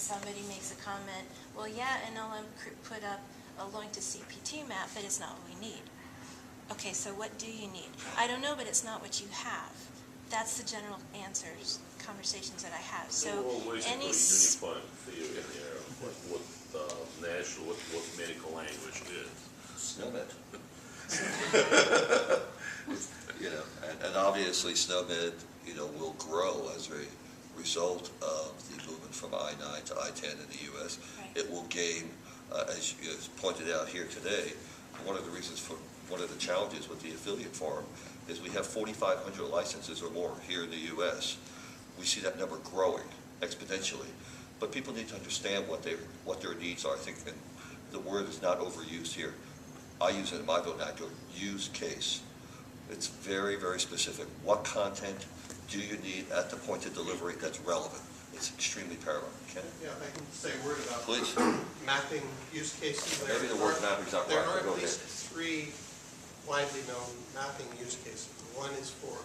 somebody makes a comment, well, yeah, NLM put up a link to CPT map, but it's not what we need. Okay, so what do you need? I don't know, but it's not what you have. That's the general answers, conversations that I have. So we're always any unifying theory in here, what national, what medical language is. SNOMED. You know, and obviously SNOMED, you know, will grow as a result of the movement from I-9 to I-10 in the U.S. Right. It will gain, as you pointed out here today, one of the reasons for, one of the challenges with the affiliate forum is we have 4,500 licenses or more here in the U.S. We see that number growing exponentially, but people need to understand what their needs are. I think, and the word is not overused here. I use it in my vernacular, use case. It's very, very specific. What content do you need at the point of delivery that's relevant? It's extremely paramount. Ken? Yeah, I can say a word about Please. mapping use cases. Maybe the word mapping's not There right, are but go at least ahead. 3 widely known mapping use cases. One is for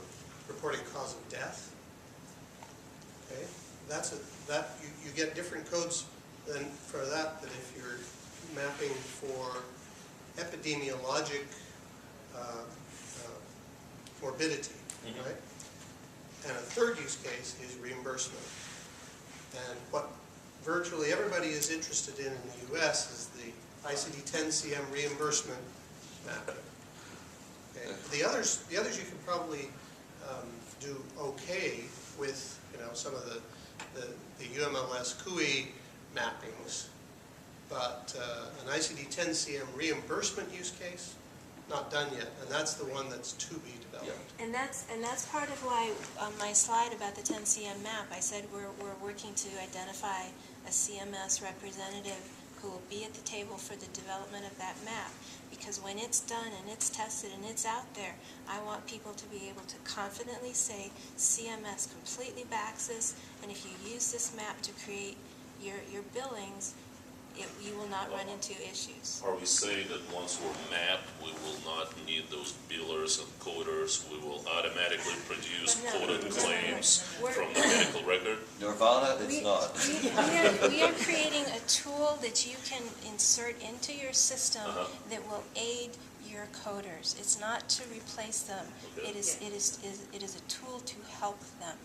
reporting cause of death. Okay, you get different codes than for that than if you're mapping for epidemiologic morbidity, right? And a third use case is reimbursement. And what virtually everybody is interested in the U.S. is the ICD-10-CM reimbursement mapping. Okay. The others you can probably do okay with, you know, some of the UMLS CUI mappings, but an ICD-10-CM reimbursement use case, not done yet, and that's the one that's to be developed. Yeah. And that's part of why on my slide about the 10CM map, I said we're working to identify a CMS representative who will be at the table for the development of that map. Because when it's done and it's tested and it's out there, I want people to be able to confidently say CMS completely backs this, and if you use this map to create your billings, you will not run into issues. Are we saying that once we're mapped, we will not need those billers and coders? We will automatically produce coded claims from the medical record? Nirvana, it's not. We are creating a tool that you can insert into your system that will aid your coders. It's not to replace them. Okay. It is a tool to help them.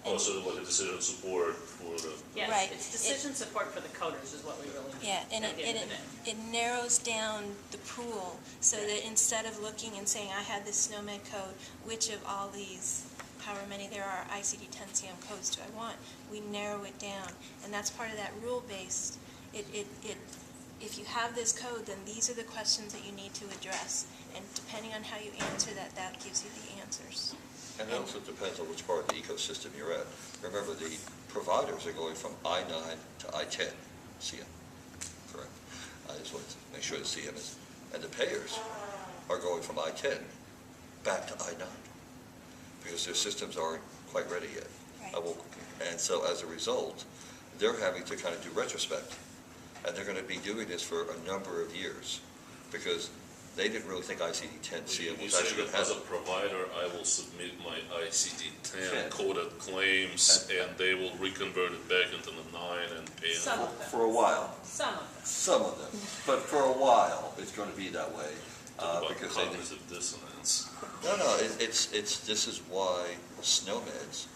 Oh, so like a decision support for the... Yes, Right. it's decision support for the coders is what we really need. Yeah, and at the end of the day. it narrows down the pool so that instead of looking and saying, I had this SNOMED code, which of all these, however many there are, ICD-10-CM codes do I want, we narrow it down. And that's part of that rule-based. If you have this code, then these are the questions that you need to address. And depending on how you answer that, that gives you the answers. And it also depends on which part of the ecosystem you're at. Remember, the providers are going from I-9 to I-10 CM, correct? I just wanted to make sure the CM is, and the payers are going from I-10 back to I-9 because their systems aren't quite ready yet. Right. And so as a result, they're having to kind of do retrospect, and they're going to be doing this for a number of years because they didn't really think ICD-10-CM was actually going to as a happen. provider, I will submit my ICD-10 coded claims, and they will reconvert it back into the 9 and pay Some of them. For a while. Some of them. Some of them. But for a while, it's going to be that way. Because they cognitive dissonance. No, this is why SNOMEDs,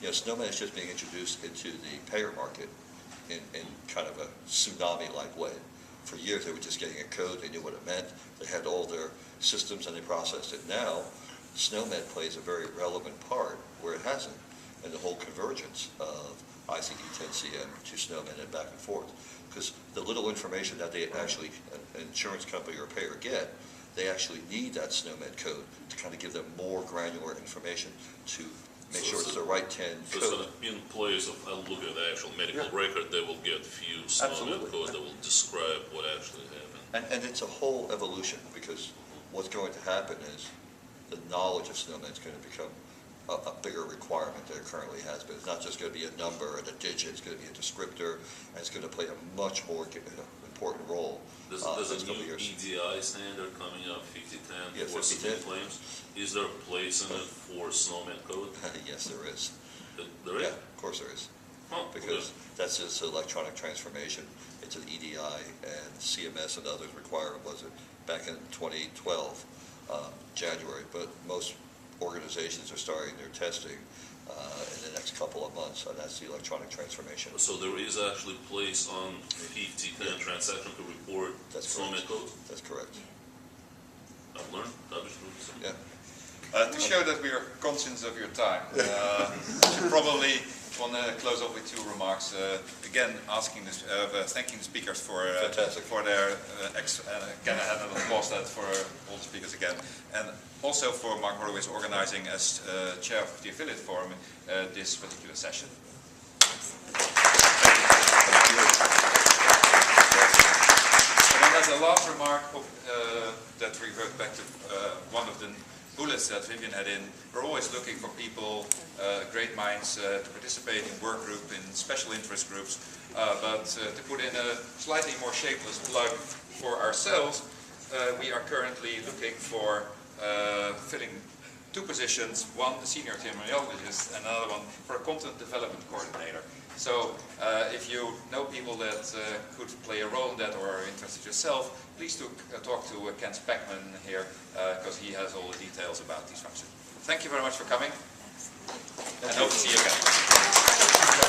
SNOMED is just being introduced into the payer market in kind of a tsunami-like way. For years, they were just getting a code, they knew what it meant, they had all their systems and they processed it. Now, SNOMED plays a very relevant part where it hasn't, in the whole convergence of ICD-10-CM to SNOMED and back and forth. Because the little information that they actually, an insurance company or a payer get, they actually need that SNOMED code to kind of give them more granular information to make sure it's the right 10 code. So in place of a look at the actual medical record, they will get few SNOMED codes that will describe what actually happened. And it's a whole evolution because what's going to happen is the knowledge of SNOMED is going to become a bigger requirement than it currently has been. It's not just going to be a number and a digit, it's going to be a descriptor, and it's going to play a much more important role. There's a new EDI standard coming up, 5010, for submit claims. Is there a place in it for SNOMED code? Yes, there is. There is? Yeah, of course there is. Oh, because that's just electronic transformation into the EDI, and CMS and others require it, was it back in 2012, January, but most organizations are starting their testing in the next couple of months, and that's the electronic transformation. So there is actually place on HIMSS transaction to report That's SNOMED correct. code? That's correct. I've learned, understood. Yeah. To show that we are conscious of your time, probably want to close off with two remarks. Again, thanking the speakers for their again, I had an applause that for all the speakers again, and also for Mark Horowitz organizing as chair of the affiliate forum this particular session. And then as a last remark, that reverts back to one of the bullets that Vivian had in, we're always looking for people, great minds, to participate in work group, in special interest groups, but to put in a slightly more shapeless plug for ourselves, we are currently looking for filling two positions, one a senior terminologist and another one for a content development coordinator. So if you know people that could play a role in that or are interested yourself, please talk to Ken Speckman here, because he has all the details about these functions. Thank you very much for coming, and hope to see you again.